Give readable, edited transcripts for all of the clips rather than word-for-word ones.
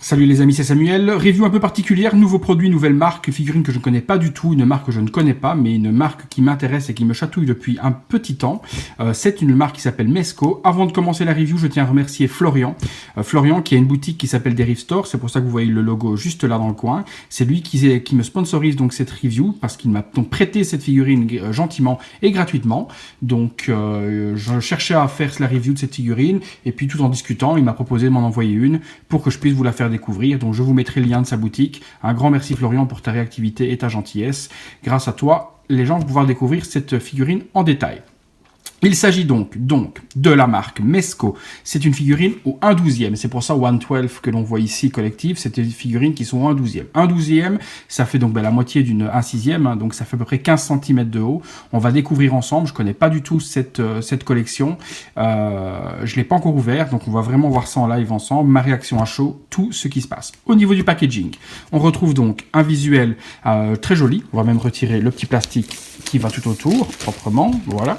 Salut les amis, c'est Samuel. Review un peu particulière, nouveau produit, nouvelle marque, figurine que je ne connais pas du tout, une marque que je ne connais pas, mais une marque qui m'intéresse et qui me chatouille depuis un petit temps. C'est une marque qui s'appelle Mesco. Avant de commencer la review, je tiens à remercier Florian. Florian qui a une boutique qui s'appelle Derive Store, c'est pour ça que vous voyez le logo juste là dans le coin. C'est lui qui me sponsorise donc cette review, parce qu'il m'a donc prêté cette figurine gentiment et gratuitement. Donc je cherchais à faire la review de cette figurine, et puis tout en discutant, il m'a proposé de m'en envoyer une pour que je puisse vous la faire découvrir. Donc je vous mettrai le lien de sa boutique. Un grand merci Florian pour ta réactivité et ta gentillesse. Grâce à toi, les gens vont pouvoir découvrir cette figurine en détail. Il s'agit donc de la marque Mesco. C'est une figurine au 1/12e. C'est pour ça 1/12 que l'on voit ici collective. C'est des figurines qui sont au 1/12e. 1/12e, ça fait donc la moitié d'une 1/6e. Hein, donc ça fait à peu près 15 cm de haut. On va découvrir ensemble. Je connais pas du tout cette collection. Je l'ai pas encore ouvert. Donc on va vraiment voir ça en live ensemble. Ma réaction à chaud, tout ce qui se passe. Au niveau du packaging, on retrouve donc un visuel très joli. On va même retirer le petit plastique qui va tout autour, proprement. Voilà.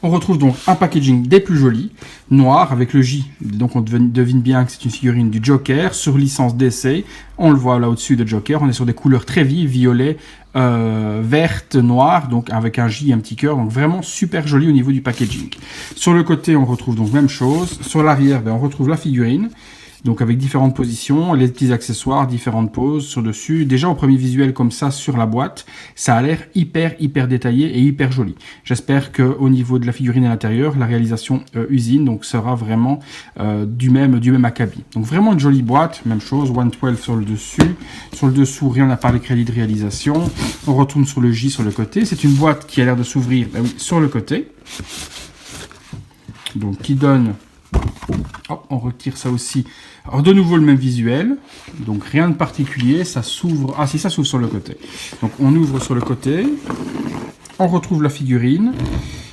On retrouve donc un packaging des plus jolis, noir avec le J. Donc on devine bien que c'est une figurine du Joker sur licence DC. On le voit là au-dessus de Joker. On est sur des couleurs très vives, violet, verte, noire, donc avec un J et un petit cœur. Donc vraiment super joli au niveau du packaging. Sur le côté, on retrouve donc même chose. Sur l'arrière, on retrouve la figurine. Donc avec différentes positions, les petits accessoires, différentes poses sur dessus. Déjà au premier visuel comme ça sur la boîte, ça a l'air hyper détaillé et hyper joli. J'espère que au niveau de la figurine à l'intérieur, la réalisation usine donc sera vraiment du même acabit. Donc vraiment une jolie boîte, même chose, 1/12 sur le dessus. Sur le dessous, rien à part les crédits de réalisation. On retourne sur le J sur le côté. C'est une boîte qui a l'air de s'ouvrir sur le côté. Donc qui donne... Oh, on retire ça aussi. Alors de nouveau le même visuel, donc rien de particulier, ça s'ouvre, ah si ça s'ouvre sur le côté. Donc on ouvre sur le côté, on retrouve la figurine,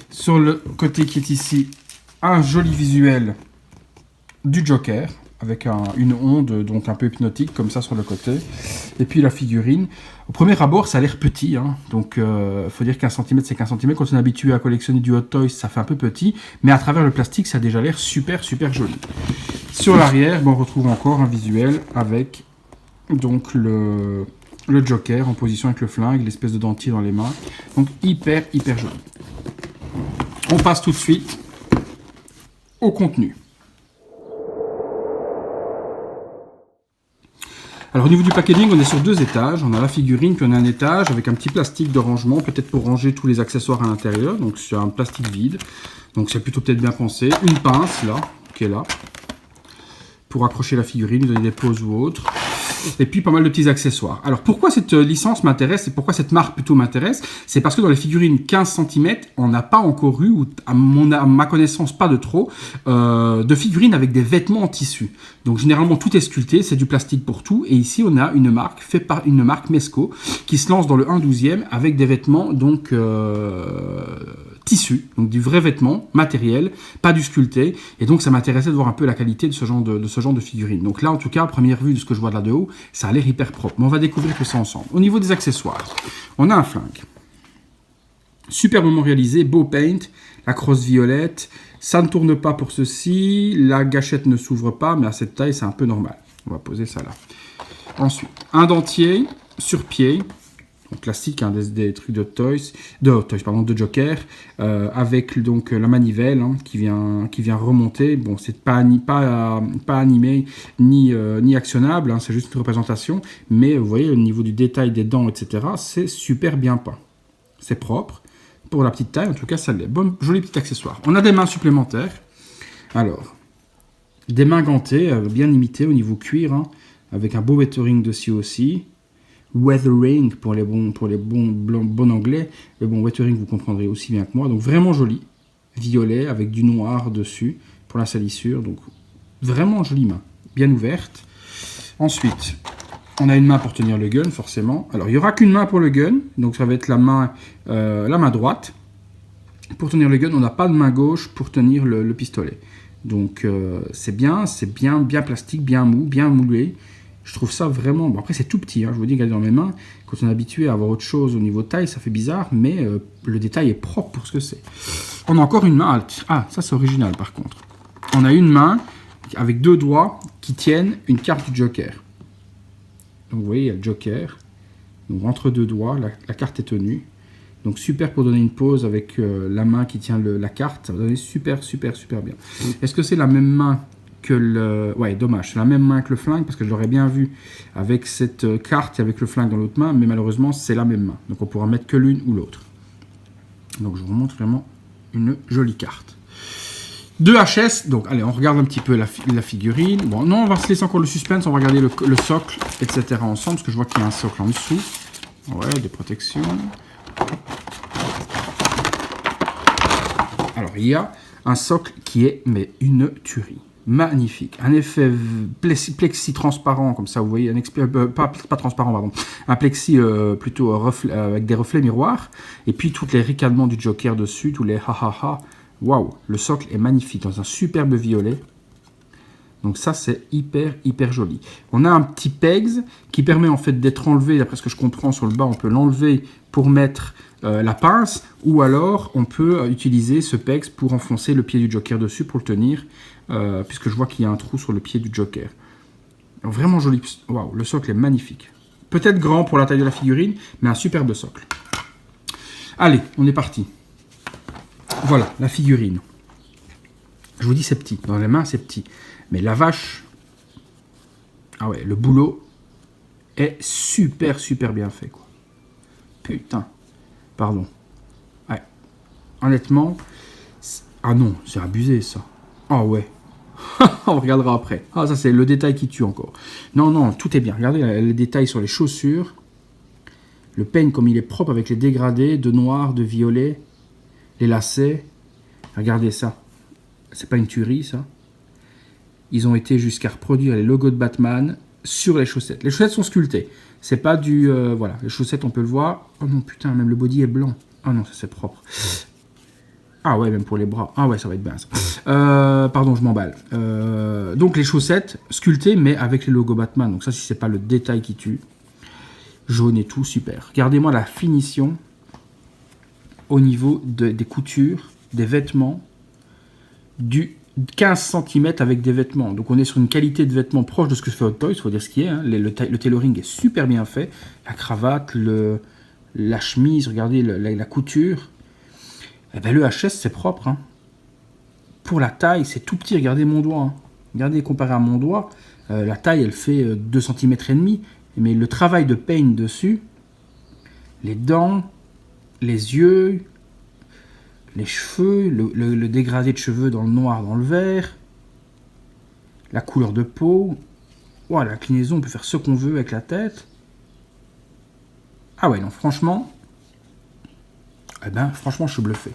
sur le côté qui est ici, un joli visuel du Joker, avec une onde donc un peu hypnotique comme ça sur le côté, et puis la figurine. Au premier abord, ça a l'air petit, hein. Donc faut dire qu'1 cm c'est 15 cm. Quand on est habitué à collectionner du Hot Toys, ça fait un peu petit, mais à travers le plastique, ça a déjà l'air super joli. Sur l'arrière, on retrouve encore un visuel avec donc le Joker en position avec le flingue, l'espèce de dentier dans les mains. Donc hyper joli. On passe tout de suite au contenu. Alors au niveau du packaging, on est sur 2 étages. On a la figurine, puis on a un étage avec un petit plastique de rangement, peut-être pour ranger tous les accessoires à l'intérieur. Donc c'est un plastique vide. Donc c'est plutôt peut-être bien pensé. Une pince là, qui est là, pour accrocher la figurine, donner des poses ou autres. Et puis pas mal de petits accessoires. Alors pourquoi cette licence m'intéresse et pourquoi cette marque plutôt m'intéresse? C'est parce que dans les figurines 15 cm, on n'a pas encore eu, ou à ma connaissance pas de trop, de figurines avec des vêtements en tissu. Donc généralement tout est sculpté, c'est du plastique pour tout. Et ici on a une marque faite par une marque Mesco qui se lance dans le 1/12e avec des vêtements donc tissu, donc du vrai vêtement matériel, pas du sculpté, et donc ça m'intéressait de voir un peu la qualité de ce genre de figurine. Donc là en tout cas, première vue de ce que je vois de là de haut, ça a l'air hyper propre, mais on va découvrir tout ça ensemble. Au niveau des accessoires, on a un flingue, superbement réalisé, beau paint, la crosse violette, ça ne tourne pas pour ceci, la gâchette ne s'ouvre pas, mais à cette taille c'est un peu normal. On va poser ça là. Ensuite, un dentier sur pied, classique, hein, des trucs de de Joker, avec donc la manivelle hein, qui vient remonter. Bon, c'est pas animé ni actionnable, hein, c'est juste une représentation, mais vous voyez au niveau du détail des dents, etc., c'est super bien peint. C'est propre pour la petite taille, en tout cas ça l'est. Bon, joli petit accessoire. On a des mains supplémentaires. Alors, des mains gantées, bien limitées au niveau cuir, hein, avec un beau weathering dessus aussi. Weathering pour les bons anglais, le bon weathering vous comprendrez aussi bien que moi, donc vraiment joli, violet avec du noir dessus pour la salissure, donc vraiment jolie main, bien ouverte. Ensuite, on a une main pour tenir le gun forcément, alors il n'y aura qu'une main pour le gun, donc ça va être la main droite. Pour tenir le gun, on n'a pas de main gauche pour tenir le pistolet, donc c'est bien plastique, bien mou, bien moulé. Je trouve ça vraiment... Bon, après, c'est tout petit, hein, je vous dis, regardez dans mes mains. Quand on est habitué à avoir autre chose au niveau de taille, ça fait bizarre, mais le détail est propre pour ce que c'est. On a encore une main... Ah, ça, c'est original, par contre. On a une main avec 2 doigts qui tiennent une carte du Joker. Donc, vous voyez, il y a le Joker. Donc, entre 2 doigts, la carte est tenue. Donc, super pour donner une pose avec la main qui tient la carte. Ça va donner super bien. Est-ce que c'est la même main que le... Ouais, dommage, c'est la même main que le flingue, parce que je l'aurais bien vu avec cette carte et avec le flingue dans l'autre main, mais malheureusement, c'est la même main. Donc on pourra mettre que l'une ou l'autre. Donc je vous montre vraiment une jolie carte. 2 HS, donc allez, on regarde un petit peu la figurine. Bon, non, on va se laisser encore le suspense, on va regarder le socle, etc. ensemble, parce que je vois qu'il y a un socle en dessous. Ouais, des protections. Alors, il y a un socle qui est, mais une tuerie. Magnifique, un effet plexi transparent comme ça, vous voyez, pas transparent, pardon, un plexi plutôt avec des reflets miroirs, et puis tous les ricanements du Joker dessus, tous les ha ha ha, waouh, le socle est magnifique dans un superbe violet. Donc ça c'est hyper joli. On a un petit pegs qui permet en fait d'être enlevé, d'après ce que je comprends sur le bas, on peut l'enlever pour mettre la pince, ou alors on peut utiliser ce pegs pour enfoncer le pied du Joker dessus pour le tenir, puisque je vois qu'il y a un trou sur le pied du Joker. Alors, vraiment joli. Waouh, le socle est magnifique. Peut-être grand pour la taille de la figurine, mais un superbe socle. Allez, on est parti. Voilà, la figurine. Je vous dis c'est petit, dans les mains c'est petit. Mais la vache, ah ouais, le boulot est super bien fait, quoi. Putain, pardon. Ouais, honnêtement, ah non, c'est abusé ça. Ah ouais, on regardera après. Ah ça c'est le détail qui tue encore. Non, tout est bien. Regardez les détails sur les chaussures. Le peigne comme il est propre avec les dégradés de noir, de violet, les lacets. Regardez ça. C'est pas une tuerie ça. Ils ont été jusqu'à reproduire les logos de Batman sur les chaussettes. Les chaussettes sont sculptées. C'est pas du... voilà, les chaussettes, on peut le voir. Oh non, putain, même le body est blanc. Oh non, ça c'est propre. Ah ouais, même pour les bras. Ah ouais, ça va être bien ça. Pardon, je m'emballe. Donc les chaussettes sculptées, mais avec les logos Batman. Donc ça, si c'est pas le détail qui tue. Jaune et tout, super. Regardez-moi la finition au niveau des coutures, des vêtements, du 15 cm avec des vêtements. Donc on est sur une qualité de vêtements proche de ce que fait Hot Toys, il faut dire ce qui est. Hein. Le tailoring est super bien fait. La cravate, la chemise, regardez la couture. Eh ben, le HS c'est propre. Hein. Pour la taille, c'est tout petit. Regardez mon doigt. Hein. Regardez, comparé à mon doigt, la taille elle fait 2 cm et demi. Mais le travail de peigne dessus, les dents, les yeux, les cheveux, le dégradé de cheveux dans le noir, dans le vert, la couleur de peau, wow, la inclinaison, on peut faire ce qu'on veut avec la tête. Ah ouais, non, franchement, eh ben, franchement, je suis bluffé.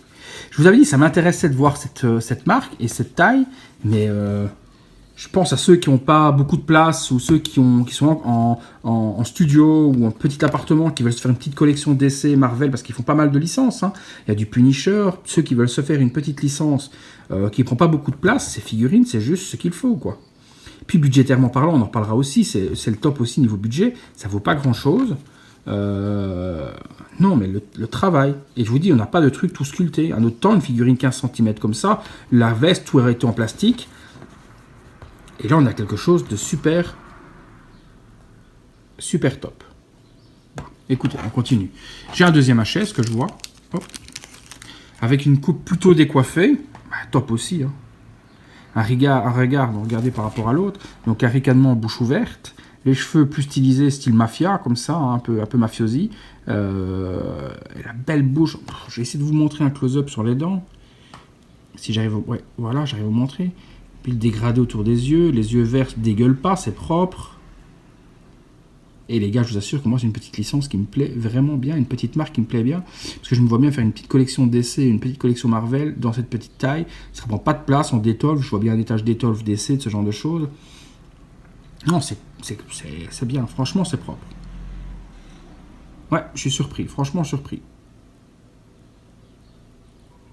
Je vous avais dit, ça m'intéressait de voir cette marque et cette taille, mais je pense à ceux qui n'ont pas beaucoup de place ou ceux qui sont en studio ou en petit appartement, qui veulent se faire une petite collection DC Marvel parce qu'ils font pas mal de licences. Hein. Il y a du Punisher, ceux qui veulent se faire une petite licence qui ne prend pas beaucoup de place, ces figurines, c'est juste ce qu'il faut, quoi. Puis budgétairement parlant, on en reparlera aussi, c'est le top aussi niveau budget, ça vaut pas grand-chose. Non, mais le travail. Et je vous dis, on n'a pas de truc tout sculpté. Un autre temps, une figurine 15 cm comme ça, la veste, tout aurait été en plastique. Et là, on a quelque chose de super top. Bon, écoutez, on continue. J'ai un deuxième HS que je vois. Hop. Avec une coupe plutôt décoiffée. Bah, top aussi. Hein. Un regard, donc regardez par rapport à l'autre. Donc un ricanement bouche ouverte. Les cheveux plus stylisés, style mafia, comme ça, hein, un peu mafiosi. Et la belle bouche. Je vais essayer de vous montrer un close-up sur les dents. Si j'arrive, ouais, voilà, j'arrive à vous montrer. Puis le dégradé autour des yeux. Les yeux verts ne dégueulent pas, c'est propre. Et les gars, je vous assure que moi, c'est une petite licence qui me plaît vraiment bien. Une petite marque qui me plaît bien. Parce que je me vois bien faire une petite collection DC, une petite collection Marvel dans cette petite taille. Ça ne prend pas de place en détolf. Je vois bien un étage détolf DC, de ce genre de choses. Non, c'est bien. Franchement, c'est propre. Ouais, je suis surpris. Franchement, surpris.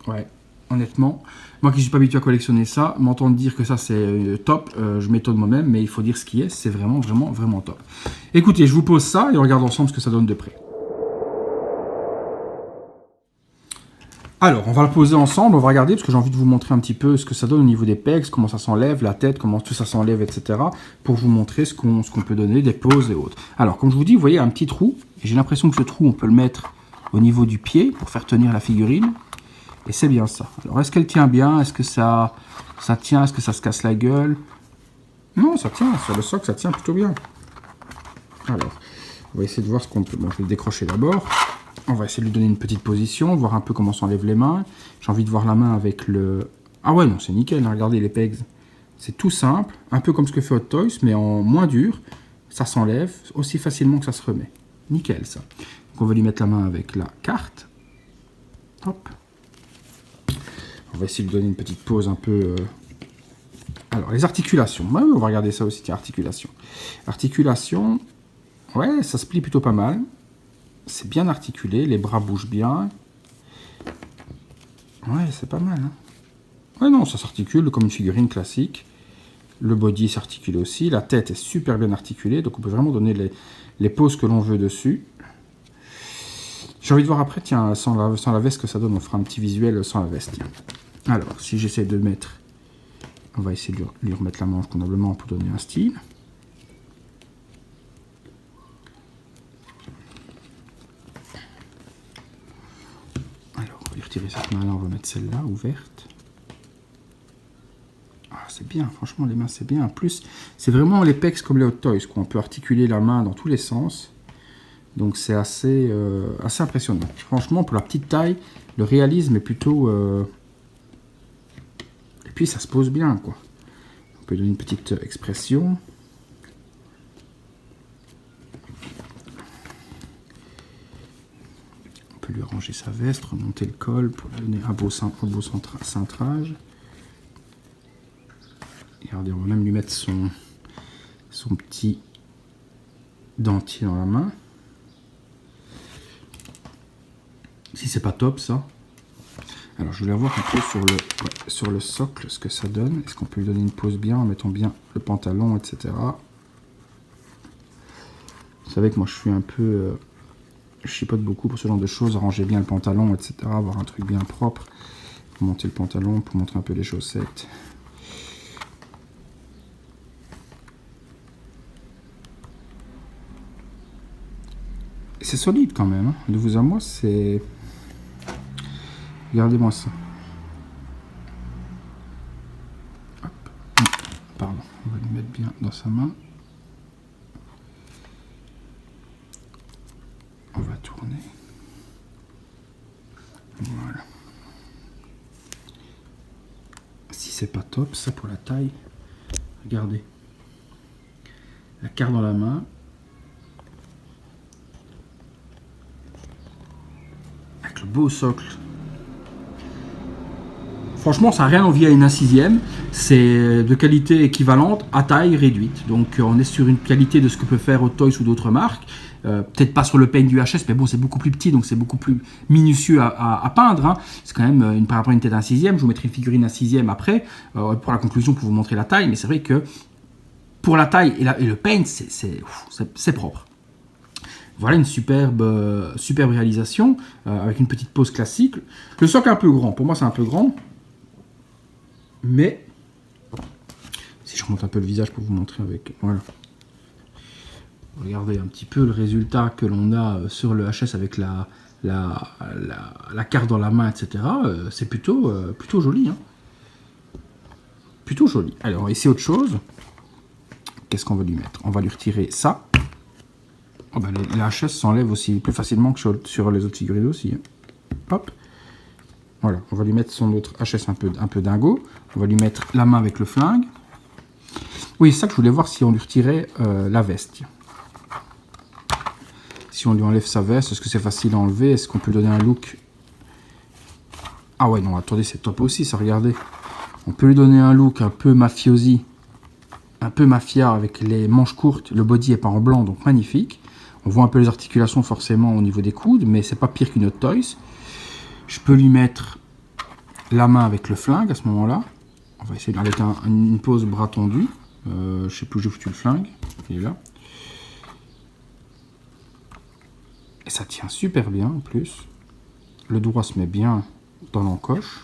Ouais. honnêtement. Moi qui ne suis pas habitué à collectionner ça, m'entendre dire que ça c'est top, je m'étonne moi-même, mais il faut dire ce qui est, c'est vraiment, vraiment, vraiment top. Écoutez, je vous pose ça et on regarde ensemble ce que ça donne de près. Alors, on va le poser ensemble, on va regarder, parce que j'ai envie de vous montrer un petit peu ce que ça donne au niveau des pegs, comment ça s'enlève, la tête, comment tout ça s'enlève, etc. Pour vous montrer ce qu'on peut donner, des poses et autres. Alors, comme je vous dis, vous voyez un petit trou, et j'ai l'impression que ce trou, on peut le mettre au niveau du pied, pour faire tenir la figurine. Et c'est bien ça. Alors, est-ce qu'elle tient bien? Est-ce que ça tient? Est-ce que ça se casse la gueule? Non, ça tient. Sur le socle, ça tient plutôt bien. Alors, on va essayer de voir ce qu'on peut... Bon, je vais le décrocher d'abord. On va essayer de lui donner une petite position, voir un peu comment s'enlèvent les mains. J'ai envie de voir la main avec le... Ah ouais, non, c'est nickel. Hein, regardez les pegs. C'est tout simple. Un peu comme ce que fait Hot Toys, mais en moins dur. Ça s'enlève aussi facilement que ça se remet. Nickel, ça. Donc, on va lui mettre la main avec la carte. Hop. On va essayer de lui donner une petite pose un peu... Alors, les articulations. Ouais, on va regarder ça aussi, tiens, articulation. Articulation, ouais, ça se plie plutôt pas mal. C'est bien articulé, les bras bougent bien. Ouais, c'est pas mal. Hein. Ouais, non, ça s'articule comme une figurine classique. Le body s'articule aussi. La tête est super bien articulée, donc on peut vraiment donner les poses que l'on veut dessus. J'ai envie de voir après, tiens, sans la veste que ça donne, on fera un petit visuel sans la veste. Tiens. Alors, si j'essaie de mettre... On va essayer de lui remettre la manche convenablement pour donner un style. Alors, on va lui retirer cette main-là, on va mettre celle-là, ouverte. Ah, c'est bien, franchement, les mains, c'est bien. En plus, c'est vraiment les pecs comme les Hot Toys, quoi. On peut articuler la main dans tous les sens. Donc, c'est assez impressionnant. Franchement, pour la petite taille, le réalisme est plutôt... Et puis, ça se pose bien, quoi. On peut donner une petite expression. On peut lui arranger sa veste, remonter le col pour lui donner un beau cintrage. Et regardez, on va même lui mettre son petit dentier dans la main. Si c'est pas top, ça. Alors, je voulais voir un peu sur le socle ce que ça donne. Est-ce qu'on peut lui donner une pose bien en mettant bien le pantalon, etc. Vous savez que moi, je suis un peu... je chipote beaucoup pour ce genre de choses. Arranger bien le pantalon, etc. Avoir un truc bien propre. Pour monter le pantalon, pour montrer un peu les chaussettes. C'est solide quand même. Hein. De vous à moi, c'est... Regardez-moi ça. Hop. Pardon, on va lui mettre bien dans sa main. On va tourner. Voilà. Si c'est pas top, ça pour la taille. Regardez. La carte dans la main. Avec le beau socle. Franchement, ça n'a rien envie à une 1/6e. C'est de qualité équivalente à taille réduite. Donc, on est sur une qualité de ce que peut faire Hot Toys ou d'autres marques. Peut-être pas sur le paint du HS, mais bon, c'est beaucoup plus petit, donc c'est beaucoup plus minutieux à peindre. Hein. C'est quand même par rapport à une tête 1/6e. Je vous mettrai une figurine 1/6e après, pour la conclusion, pour vous montrer la taille. Mais c'est vrai que pour la taille et le paint, c'est propre. Voilà une superbe réalisation, avec une petite pose classique. Le socle est un peu grand. Pour moi, c'est un peu grand. Mais, si je remonte un peu le visage pour vous montrer avec... Voilà. Regardez un petit peu le résultat que l'on a sur le HS avec la carte dans la main, etc. C'est plutôt joli. Hein. Plutôt joli. Alors, ici, autre chose. Qu'est-ce qu'on va lui mettre? On va lui retirer ça. Oh ben, les HS s'enlèvent aussi plus facilement que sur les autres figurines aussi. Hein. Hop. Voilà, on va lui mettre son autre HS un peu dingo. On va lui mettre la main avec le flingue. Oui, c'est ça que je voulais voir si on lui retirait la veste. Si on lui enlève sa veste, est-ce que c'est facile à enlever? Est-ce qu'on peut donner un look? Ah ouais, non, attendez, c'est top aussi, ça, regardez. On peut lui donner un look un peu mafiosi, un peu mafia avec les manches courtes. Le body est pas en blanc, donc magnifique. On voit un peu les articulations forcément au niveau des coudes, mais c'est pas pire qu'une Hot Toys. Je peux lui mettre la main avec le flingue à ce moment-là. On va essayer avec une pose bras tendu. Je sais plus où j'ai foutu le flingue. Il est là. Et ça tient super bien en plus. Le doigt se met bien dans l'encoche.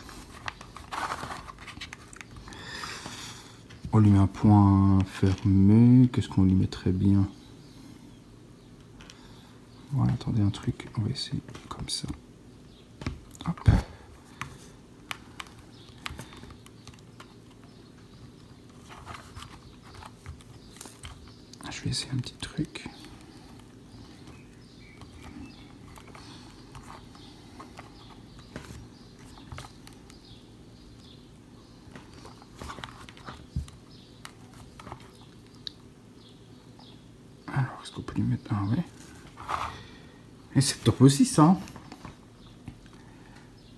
On lui met un point fermé. Qu'est-ce qu'on lui mettrait bien? Voilà, attendez un truc. On va essayer comme ça. Hop. Je vais essayer un petit truc. Alors, est-ce qu'on peut lui mettre un, ouais. Et c'est top aussi, ça.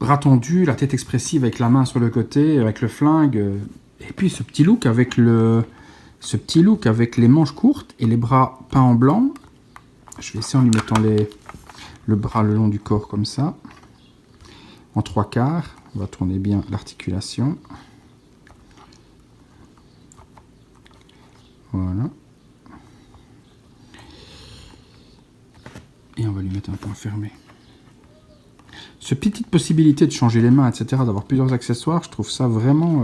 Bras tendu, la tête expressive avec la main sur le côté, avec le flingue. Et puis ce petit look avec les manches courtes et les bras peints en blanc. Je vais essayer en lui mettant le bras le long du corps comme ça. En 3/4. On va tourner bien l'articulation. Voilà. Et on va lui mettre un point fermé. Cette petite possibilité de changer les mains, etc., d'avoir plusieurs accessoires, je trouve ça vraiment...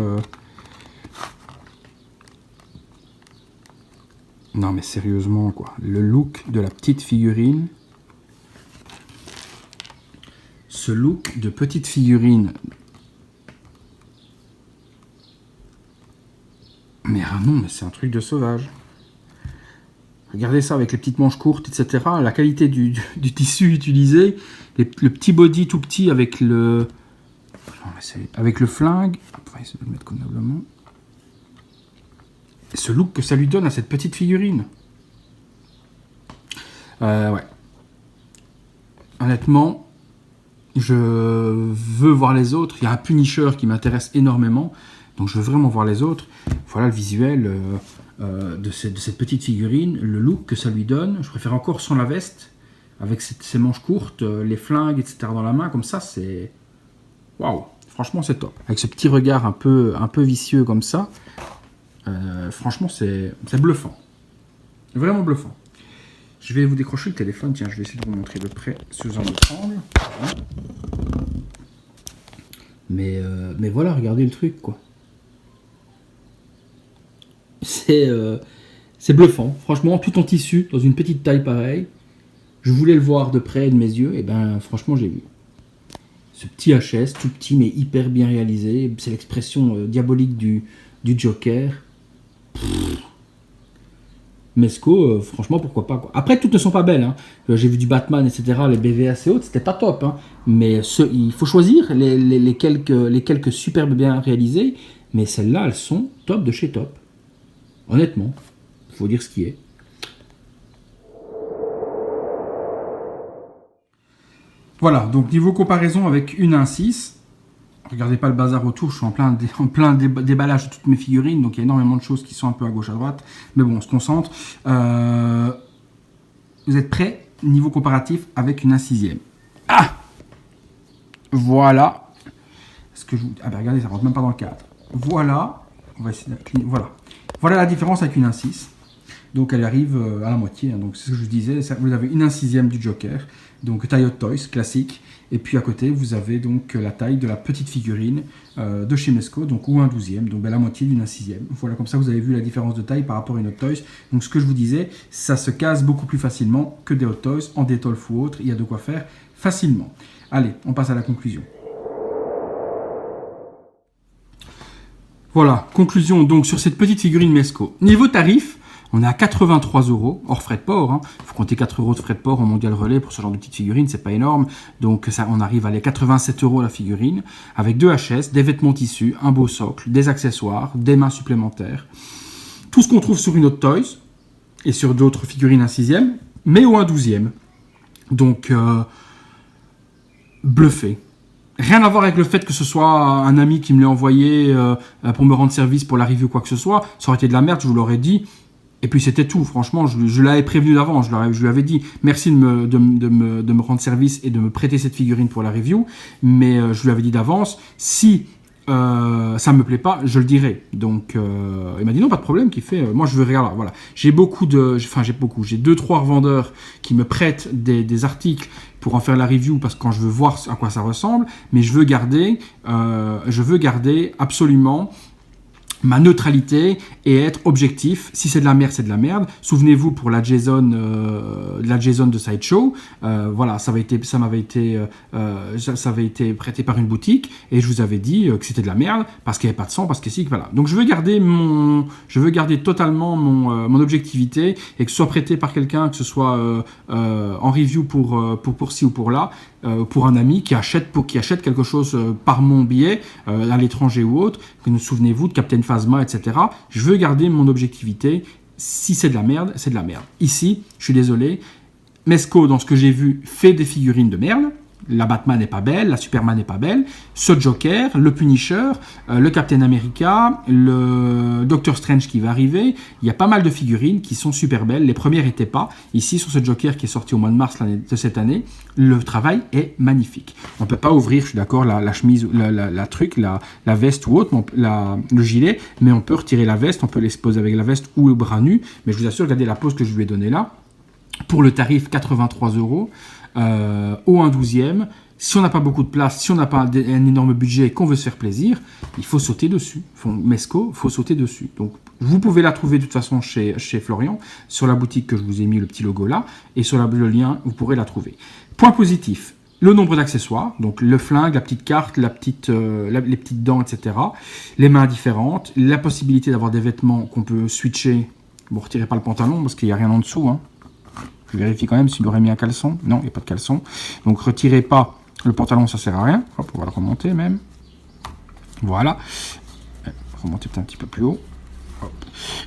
Non mais sérieusement, quoi. Le look de la petite figurine. Ce look de petite figurine. Mais ah non, mais c'est un truc de sauvage. Regardez ça avec les petites manches courtes, etc. La qualité du tissu utilisé, le petit body tout petit avec le flingue. On va essayer de le mettre convenablement. Et ce look que ça lui donne à cette petite figurine. Ouais. Honnêtement, je veux voir les autres. Il y a un Punisher qui m'intéresse énormément. Donc je veux vraiment voir les autres. Voilà le visuel de cette petite figurine, le look que ça lui donne. Je préfère encore sans la veste, avec ses manches courtes, les flingues, etc. dans la main, comme ça, c'est... Waouh, franchement c'est top. Avec ce petit regard un peu vicieux comme ça, franchement c'est bluffant. Vraiment bluffant. Je vais vous décrocher le téléphone, tiens, je vais essayer de vous montrer de près sous un autre angle. Mais voilà, regardez le truc, quoi. C'est bluffant, franchement, tout en tissu, dans une petite taille pareille. Je voulais le voir de près de mes yeux, et ben franchement j'ai vu. Ce petit HS, tout petit mais hyper bien réalisé, c'est l'expression diabolique du Joker. Mesco, franchement pourquoi pas, quoi. Après toutes ne sont pas belles, hein. J'ai vu du Batman, etc., les BVS et autres, c'était pas top, hein. Mais il faut choisir les quelques superbes bien réalisées, mais celles-là elles sont top de chez top. Honnêtement, il faut dire ce qui est. Voilà, donc niveau comparaison avec une 1.6, regardez pas le bazar autour, je suis en plein déballage de toutes mes figurines, donc il y a énormément de choses qui sont un peu à gauche à droite, mais bon, on se concentre. Vous êtes prêts? Niveau comparatif avec une 1/6. Ah, voilà. Est-ce que ah ben regardez, ça rentre même pas dans le cadre. Voilà, on va essayer de... Voilà. Voilà la différence avec une 1.6. Donc elle arrive à la moitié, hein. Donc c'est ce que je vous disais, vous avez une 1/6 du Joker, donc taille Hot Toys classique, et puis à côté vous avez donc la taille de la petite figurine de chez Mesco, donc ou un 12e, donc la moitié d'une 1/6. Voilà, comme ça vous avez vu la différence de taille par rapport à une Hot Toys. Donc ce que je vous disais, ça se casse beaucoup plus facilement que des Hot Toys, en Detolf ou autre, il y a de quoi faire facilement. Allez, on passe à la conclusion. Voilà, conclusion donc sur cette petite figurine Mesco. Niveau tarif, on est à 83 €, hors frais de port. Hein. Il faut compter 4 € de frais de port en mondial relais pour ce genre de petite figurine, c'est pas énorme. Donc ça, on arrive à les 87 € la figurine, avec 2 HS, des vêtements tissus, un beau socle, des accessoires, des mains supplémentaires. Tout ce qu'on trouve sur une Hot Toys et sur d'autres figurines 1/6, mais ou un 12e. Donc, bluffé. Rien à voir avec le fait que ce soit un ami qui me l'ait envoyé pour me rendre service pour la review ou quoi que ce soit. Ça aurait été de la merde, je vous l'aurais dit. Et puis c'était tout, franchement, je l'avais prévenu d'avant, je lui avais dit merci de me rendre service et de me prêter cette figurine pour la review, mais je lui avais dit d'avance, si ça me plaît pas, je le dirai. Donc il m'a dit non, pas de problème, qui fait, moi je veux regarder, voilà. J'ai 2-3 revendeurs qui me prêtent des articles pour en faire la review parce que quand je veux voir à quoi ça ressemble, mais je veux garder absolument ma neutralité et être objectif. Si c'est de la merde, c'est de la merde. Souvenez-vous pour la JSON de Sideshow, voilà, ça avait été prêté par une boutique et je vous avais dit que c'était de la merde parce qu'il n'y avait pas de sang, parce que si, voilà. Donc je veux garder totalement mon objectivité et que ce soit prêté par quelqu'un, que ce soit en review pour ci ou pour là. Pour un ami qui achète quelque chose par mon biais à l'étranger ou autre, que nous souvenez-vous de Captain Phasma, etc. Je veux garder mon objectivité. Si c'est de la merde, c'est de la merde. Ici, je suis désolé, Mezco, dans ce que j'ai vu, fait des figurines de merde. La Batman n'est pas belle, la Superman n'est pas belle. Ce Joker, le Punisher, le Captain America, le Doctor Strange qui va arriver. Il y a pas mal de figurines qui sont super belles. Les premières n'étaient pas. Ici, sur ce Joker qui est sorti au mois de mars de cette année, le travail est magnifique. On ne peut pas ouvrir, je suis d'accord, la chemise, la veste ou autre, le gilet, mais on peut retirer la veste, on peut l'exposer avec la veste ou le bras nu. Mais je vous assure, regardez la pose que je lui ai donnée là. Pour le tarif 83 €. Au 1/12e, si on n'a pas beaucoup de place, si on n'a pas un énorme budget et qu'on veut se faire plaisir, il faut sauter dessus. Mezco, il faut sauter dessus. Donc, vous pouvez la trouver de toute façon chez Florian, sur la boutique que je vous ai mis le petit logo là, et sur le lien, vous pourrez la trouver. Point positif, le nombre d'accessoires, donc le flingue, la petite carte, les petites dents, etc. Les mains différentes, la possibilité d'avoir des vêtements qu'on peut switcher. Bon, retirez pas le pantalon parce qu'il n'y a rien en dessous, hein. Je vérifie quand même s'il aurait mis un caleçon. Non, il n'y a pas de caleçon. Donc, retirez pas le pantalon, ça sert à rien. Hop, on va le remonter même. Voilà. Remonter peut-être un petit peu plus haut.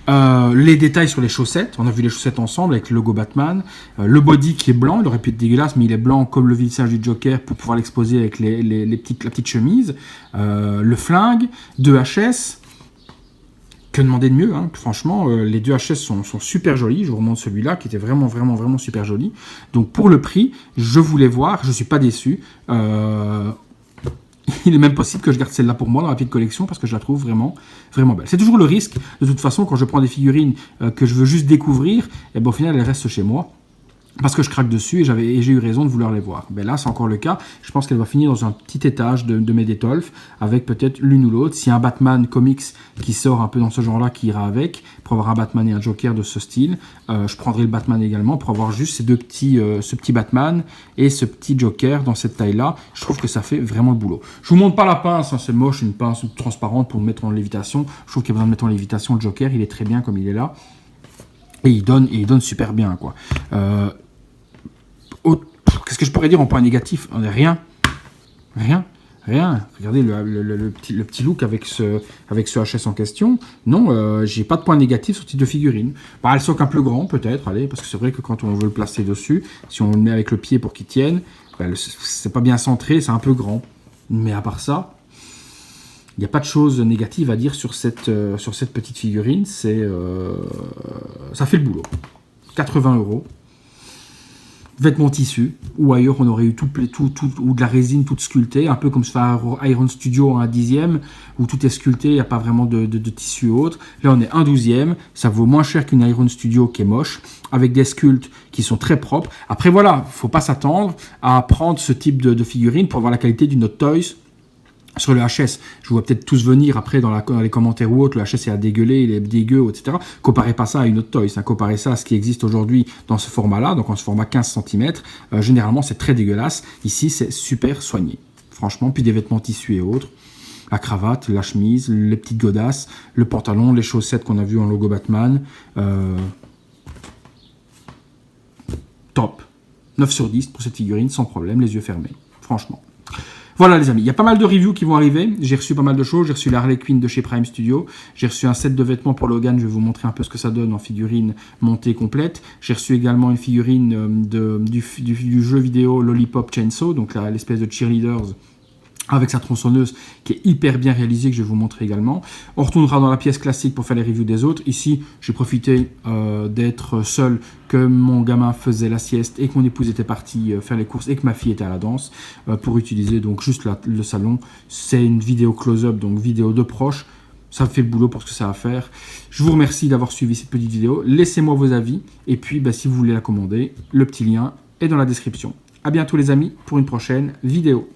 Les détails sur les chaussettes. On a vu les chaussettes ensemble avec le logo Batman. Le body qui est blanc. Il aurait pu être dégueulasse, mais il est blanc comme le visage du Joker pour pouvoir l'exposer avec la petite chemise. Le flingue. 2 HS. Que demander de mieux, hein. Franchement, les 2 HS sont super jolis. Je vous remonte celui-là qui était vraiment, vraiment, vraiment super joli. Donc pour le prix, je voulais voir, je ne suis pas déçu. Il est même possible que je garde celle-là pour moi dans la petite collection parce que je la trouve vraiment, vraiment belle. C'est toujours le risque, de toute façon, quand je prends des figurines que je veux juste découvrir, et ben, au final, elles restent chez moi. Parce que je craque dessus et j'ai eu raison de vouloir les voir. Ben là, c'est encore le cas. Je pense qu'elle va finir dans un petit étage de mes Detolf, avec peut-être l'une ou l'autre. S'il y a un Batman comics qui sort un peu dans ce genre-là, qui ira avec, pour avoir un Batman et un Joker de ce style, je prendrai le Batman également pour avoir juste ces ce petit Batman et ce petit Joker dans cette taille-là. Je trouve que ça fait vraiment le boulot. Je vous montre pas la pince, hein, c'est moche, une pince transparente pour me mettre en lévitation. Je trouve qu'il y a besoin de mettre en lévitation le Joker, il est très bien comme il est là. Et il donne super bien, quoi. Qu'est-ce que je pourrais dire en point négatif? Rien. Regardez le petit look avec ce HS en question. Non, j'ai pas de point négatif sur ce type de figurine. Bah, elles sont un peu grand, peut-être, allez, parce que c'est vrai que quand on veut le placer dessus, si on le met avec le pied pour qu'il tienne, bah, c'est pas bien centré, c'est un peu grand. Mais à part ça, il n'y a pas de choses négatives à dire sur cette petite figurine. Ça fait le boulot. 80 €. Vêtements tissus, ou ailleurs on aurait eu ou de la résine toute sculptée, un peu comme se fait à Iron Studio en 1/10, où tout est sculpté, il n'y a pas vraiment de tissu autre. Là on est 1/12, ça vaut moins cher qu'une Iron Studio qui est moche, avec des sculptes qui sont très propres. Après voilà, il ne faut pas s'attendre à prendre ce type de figurine pour avoir la qualité d'une Hot Toys. Sur le HS, je vois peut-être tous venir après dans les commentaires ou autres, le HS est à dégueuler, il est dégueu, etc. Comparez pas ça à une autre Toys, hein. Comparez ça à ce qui existe aujourd'hui dans ce format-là, donc en ce format 15 cm. Généralement, c'est très dégueulasse. Ici, c'est super soigné. Franchement, puis des vêtements tissus et autres. La cravate, la chemise, les petites godasses, le pantalon, les chaussettes qu'on a vues en logo Batman. Top. 9 sur 10 pour cette figurine, sans problème, les yeux fermés. Franchement. Voilà les amis, il y a pas mal de reviews qui vont arriver, j'ai reçu pas mal de choses, j'ai reçu la Harley Quinn de chez Prime Studio, j'ai reçu un set de vêtements pour Logan, je vais vous montrer un peu ce que ça donne en figurine montée complète, j'ai reçu également une figurine du jeu vidéo Lollipop Chainsaw, donc l'espèce de cheerleaders avec sa tronçonneuse qui est hyper bien réalisée, que je vais vous montrer également. On retournera dans la pièce classique pour faire les reviews des autres. Ici, j'ai profité d'être seul, que mon gamin faisait la sieste et que mon épouse était partie faire les courses et que ma fille était à la danse pour utiliser donc juste le salon. C'est une vidéo close-up, donc vidéo de proche. Ça fait le boulot pour ce que ça va faire. Je vous remercie d'avoir suivi cette petite vidéo. Laissez-moi vos avis. Et puis, si vous voulez la commander, le petit lien est dans la description. À bientôt les amis pour une prochaine vidéo.